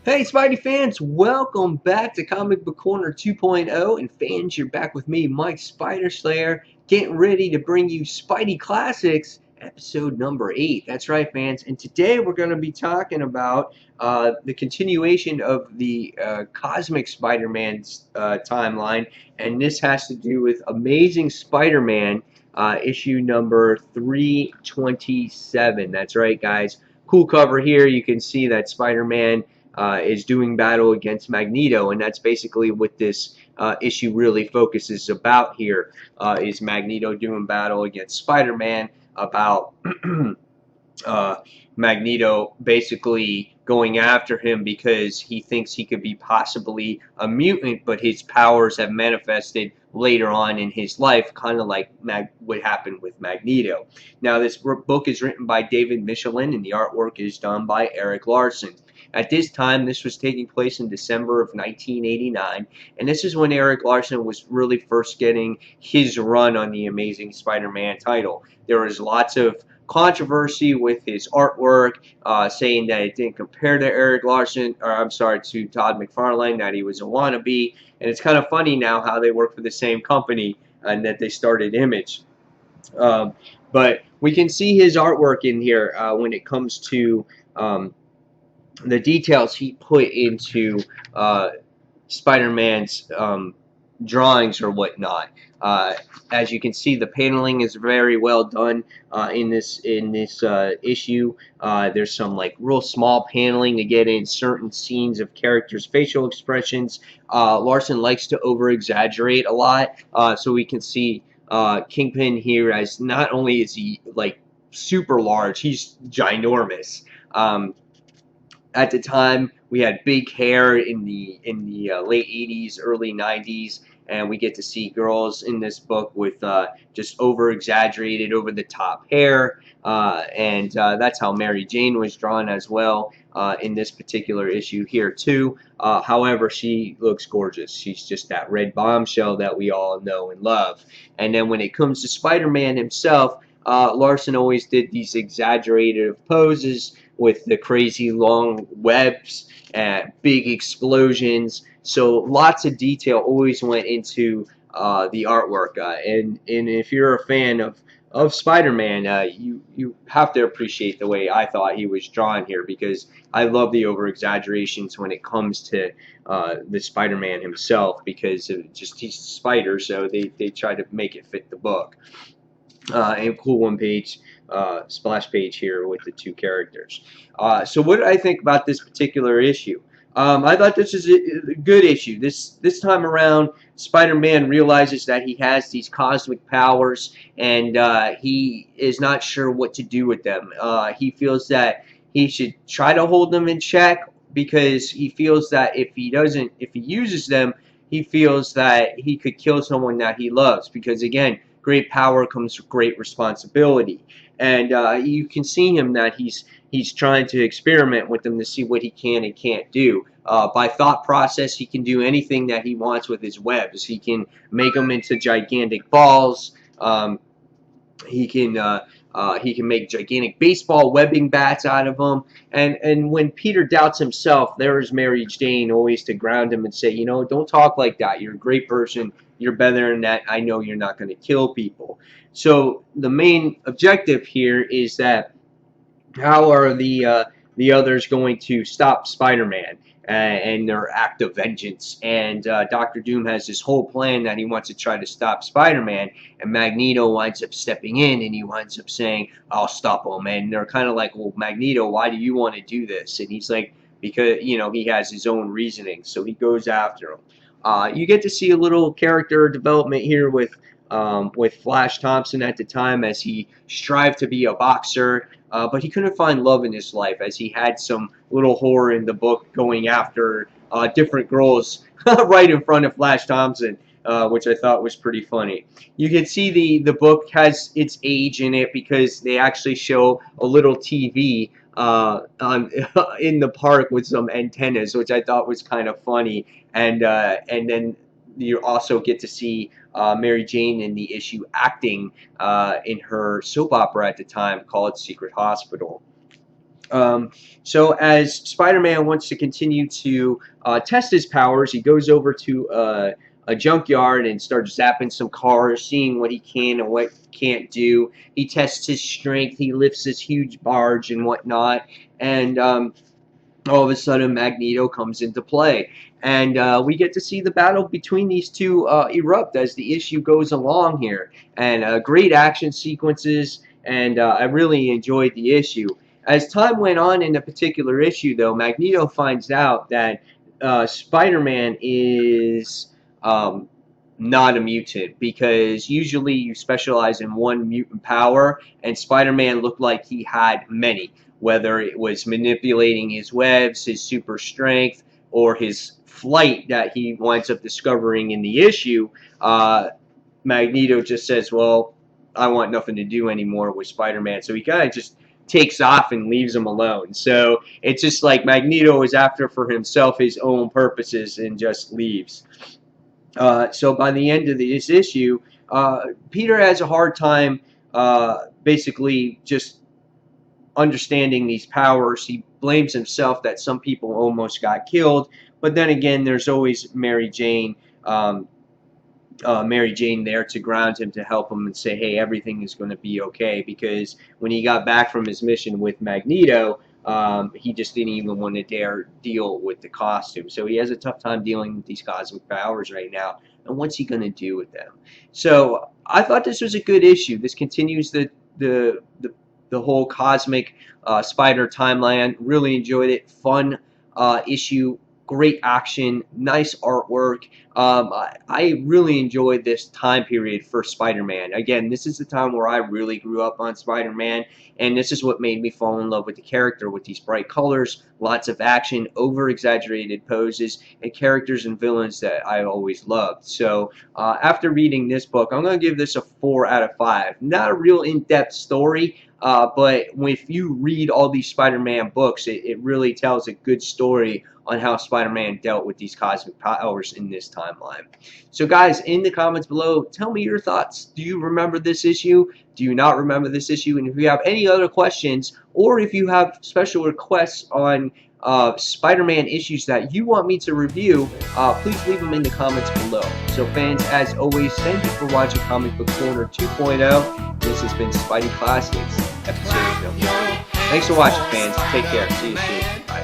Hey Spidey fans, welcome back to Comic Book Corner 2.0. And fans, you're back with me, Mike Spider Slayer, getting ready to bring you Spidey Classics, episode number 8. That's right, fans. And today we're going to be talking about the continuation of the Cosmic Spider-Man's timeline. And this has to do with Amazing Spider-Man, issue number 327. That's right, guys. Cool cover here. You can see that Spider-Man is doing battle against Magneto, and that's basically what this issue really focuses about here. Is Magneto doing battle against Spider-Man about uh, Magneto basically going after him because he thinks he could be possibly a mutant, but his powers have manifested later on in his life, kind of like what happened with Magneto. Now, this book is written by David Michelin, and the artwork is done by Eric Larson. At this time, this was taking place in December of 1989, and this is when Eric Larson was really first getting his run on the Amazing Spider-Man title. There was lots of controversy with his artwork, saying that it didn't compare to Eric Larson, or I'm sorry, to Todd McFarlane, that he was a wannabe. And it's kind of funny now how they work for the same company and that they started Image. Um, but we can see his artwork in here when it comes to the details he put into Spider-Man's drawings or whatnot. As you can see, the paneling is very well done in this issue. There's some like real small paneling to get in certain scenes of characters' facial expressions. Larson likes to over exaggerate a lot, so we can see Kingpin here as not only is he like super large, he's ginormous. At the time, we had big hair in the late 80s, early 90s, and we get to see girls in this book with just over exaggerated, over the top hair, and that's how Mary Jane was drawn as well in this particular issue here too. However, she looks gorgeous. She's just that red bombshell that we all know and love. And then when it comes to Spider-Man himself, Larson always did these exaggerated poses with the crazy long webs and big explosions. So lots of detail always went into the artwork. And if you're a fan of Spider-Man, you have to appreciate the way I thought he was drawn here, because I love the over exaggerations when it comes to the Spider-Man himself, because just he's a spider, so they try to make it fit the book. And cool one-page splash page here with the two characters. So what did I think about this particular issue? I thought this is a good issue. This time around, Spider-Man realizes that he has these cosmic powers, and he is not sure what to do with them. He feels that he should try to hold them in check, because he feels that if he uses them, he feels that he could kill someone that he loves. Because again, great power comes with great responsibility, and you can see him that he's trying to experiment with them to see what he can and can't do. By thought process, he can do anything that he wants with his webs. He can make them into gigantic balls. He can he can make gigantic baseball webbing bats out of them. And when Peter doubts himself, there is Mary Jane always to ground him and say, you know, don't talk like that. You're a great person. You're better than that. I know you're not going to kill people. So the main objective here is that how are the others going to stop Spider-Man and their act of vengeance? And Doctor Doom has this whole plan that he wants to try to stop Spider-Man, and Magneto winds up stepping in, and he winds up saying, "I'll stop him." And they're kind of like, "Well, Magneto, why do you want to do this?" And he's like, "Because he has his own reasoning." So he goes after him. You get to see a little character development here with Flash Thompson at the time, as he strived to be a boxer, but he couldn't find love in his life, as he had some little whore in the book going after different girls right in front of Flash Thompson, which I thought was pretty funny. You can see the book has its age in it, because they actually show a little TV in the park with some antennas, which I thought was kind of funny. And then you also get to see Mary Jane in the issue acting in her soap opera at the time called Secret Hospital. So as Spider-Man wants to continue to test his powers, he goes over to a junkyard and starts zapping some cars, seeing what he can and what he can't do. He tests his strength. He lifts this huge barge and whatnot, and all of a sudden Magneto comes into play. And we get to see the battle between these two erupt as the issue goes along here. And great action sequences, and I really enjoyed the issue. As time went on in a particular issue, though, Magneto finds out that Spider-Man is not a mutant, because usually you specialize in one mutant power, and Spider-Man looked like he had many, whether it was manipulating his webs, his super strength, or his flight that he winds up discovering in the issue. Magneto just says, well, I want nothing to do anymore with Spider-Man. So he kind of just takes off and leaves him alone. So it's just like Magneto is after for himself his own purposes and just leaves. So by the end of this issue, Peter has a hard time basically just understanding these powers. He blames himself that some people almost got killed, but then again, there's always Mary Jane there to ground him, to help him and say, hey, everything is going to be okay, because when he got back from his mission with Magneto, he just didn't even want to dare deal with the costume. So he has a tough time dealing with these cosmic powers right now. And what's he going to do with them? So I thought this was a good issue. This continues the whole cosmic spider timeline. Really enjoyed it. Fun issue. Great action, nice artwork. I really enjoyed this time period for Spider-Man. Again, this is the time where I really grew up on Spider-Man, and this is what made me fall in love with the character, with these bright colors, lots of action, over-exaggerated poses, and characters and villains that I always loved. So after reading this book, I'm going to give this a 4 out of 5. Not a real in-depth story, but if you read all these Spider-Man books, it really tells a good story on how Spider-Man dealt with these cosmic powers in this timeline. So guys, in the comments below, tell me your thoughts. Do you remember this issue? Do you not remember this issue? And if you have any other questions, or if you have special requests on Spider-Man issues that you want me to review, please leave them in the comments below. So fans, as always, thank you for watching Comic Book Corner 2.0. This has been Spidey Classics, episode 2. Thanks for watching, fans. Take care. See you soon.